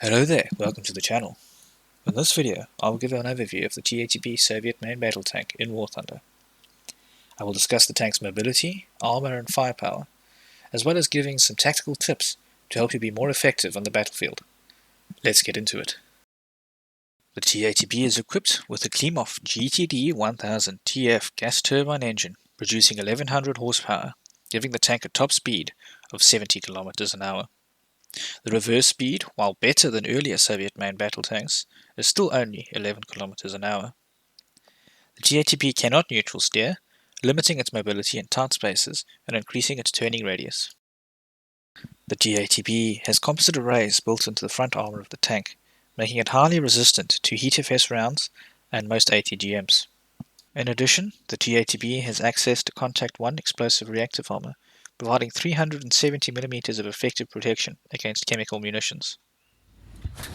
Hello there, welcome to the channel. In this video, I will give an overview of the T-80B Soviet main battle tank in Warthunder. I will discuss the tank's mobility, armor and firepower, as well as giving some tactical tips to help you be more effective on the battlefield. Let's get into it. The T-80B is equipped with a Klimov GTD 1000 TF gas turbine engine producing 1100 horsepower, giving the tank a top speed of 70 km an hour. The reverse speed, while better than earlier Soviet main battle tanks, is still only 11 km an hour. The T-80B cannot neutral steer, limiting its mobility in tight spaces and increasing its turning radius. The T-80B has composite arrays built into the front armor of the tank, making it highly resistant to HEATFS rounds and most ATGMs. In addition, the T-80B has access to Contact 1 explosive reactive armor, providing 370mm of effective protection against chemical munitions.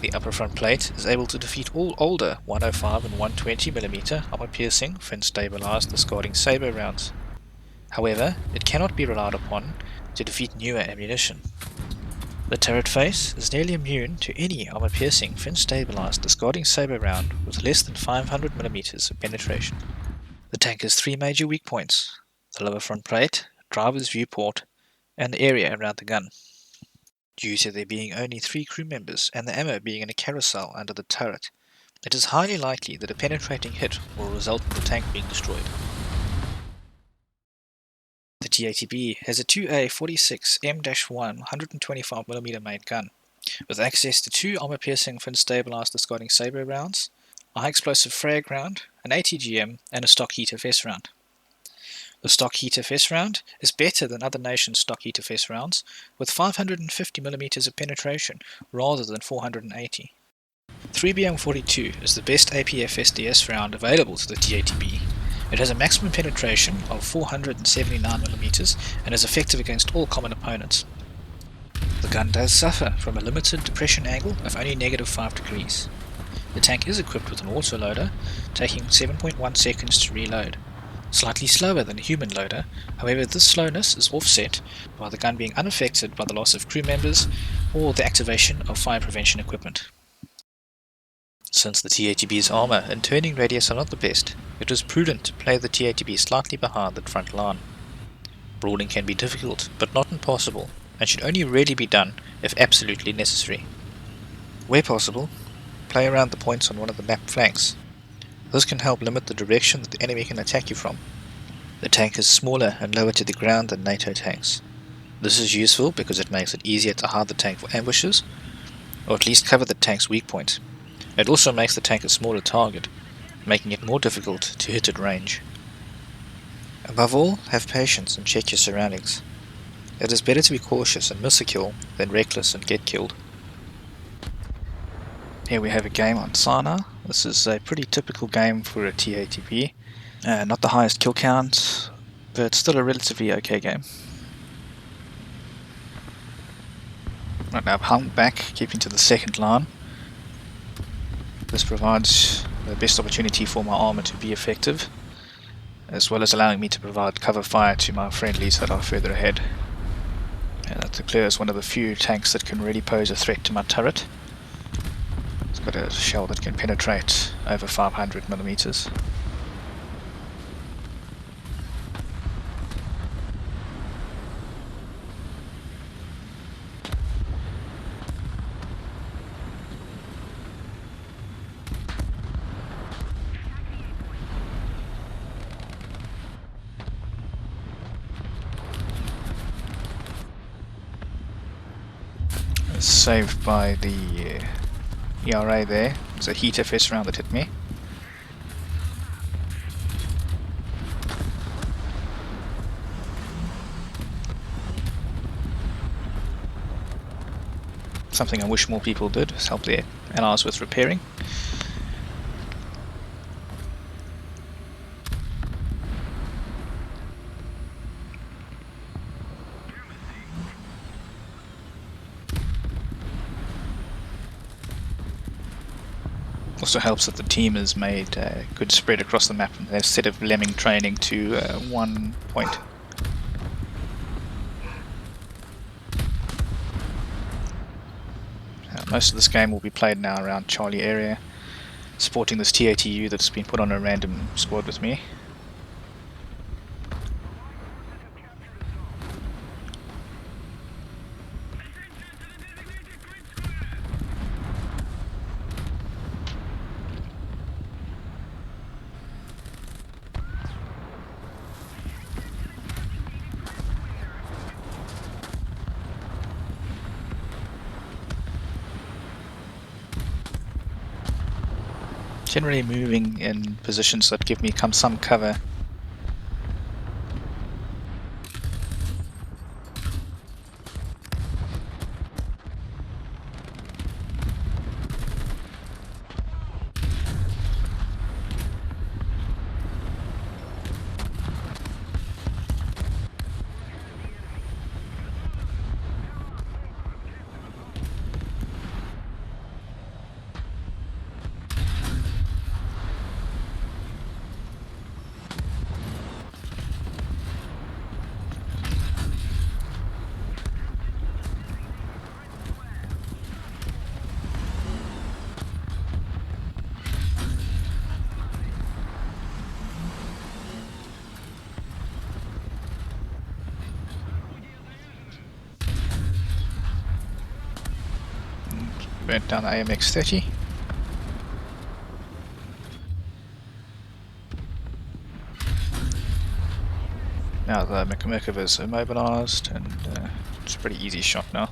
The upper front plate is able to defeat all older 105 and 120mm armor-piercing, fin-stabilized discarding saber rounds. However, it cannot be relied upon to defeat newer ammunition. The turret face is nearly immune to any armor-piercing, fin-stabilized discarding saber round with less than 500mm of penetration. The tank has three major weak points: the lower front plate, driver's viewport, and the area around the gun. Due to there being only 3 crew members and the ammo being in a carousel under the turret, it is highly likely that a penetrating hit will result in the tank being destroyed. The T-80B has a 2A46 M-1 125mm main gun, with access to 2 armor-piercing fin-stabilized discarding saber rounds, a high-explosive frag round, an ATGM, and a stock HEATFS round. The stock HEATFS round is better than other nations' stock HEATFS rounds, with 550mm of penetration rather than 480. 3BM42 is the best APF-SDS round available to the T-80B. It has a maximum penetration of 479mm and is effective against all common opponents. The gun does suffer from a limited depression angle of only -5 degrees. The tank is equipped with an autoloader, taking 7.1 seconds to reload. Slightly slower than a human loader, however this slowness is offset by the gun being unaffected by the loss of crew members or the activation of fire prevention equipment. Since the T-80B's armor and turning radius are not the best, it is prudent to play the T-80B slightly behind the front line. Brawling can be difficult, but not impossible, and should only really be done if absolutely necessary. Where possible, play around the points on one of the map flanks. This can help limit the direction that the enemy can attack you from. The tank is smaller and lower to the ground than NATO tanks. This is useful because it makes it easier to hide the tank for ambushes, or at least cover the tank's weak point. It also makes the tank a smaller target, making it more difficult to hit at range. Above all, have patience and check your surroundings. It is better to be cautious and miss a kill than reckless and get killed. Here we have a game on Sana. This is a pretty typical game for a T-80B. Not the highest kill count, but still a relatively okay game. Right now I've hung back, keeping to the second line. This provides the best opportunity for my armor to be effective, as well as allowing me to provide cover fire to my friendlies that are further ahead. And that declares one of the few tanks that can really pose a threat to my turret. It's got a shell that can penetrate over 500mm. Saved by the ERA there. It's a HEATFS round that hit me. Something I wish more people did is help their allies with repairing. Also helps that the team has made a good spread across the map instead of lemming training to one point. Most of this game will be played now around Charlie area, supporting this T-80U that's been put on a random squad with me. Generally moving in positions that give me some cover. Burnt down the AMX-30. Now the Merkava is immobilized, and it's a pretty easy shot now.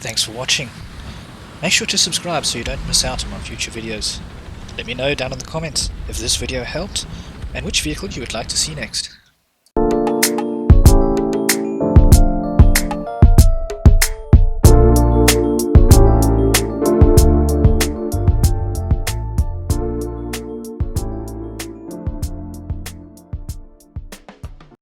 Thanks for watching. Make sure to subscribe so you don't miss out on my future videos. Let me know down in the comments if this video helped and which vehicle you would like to see next.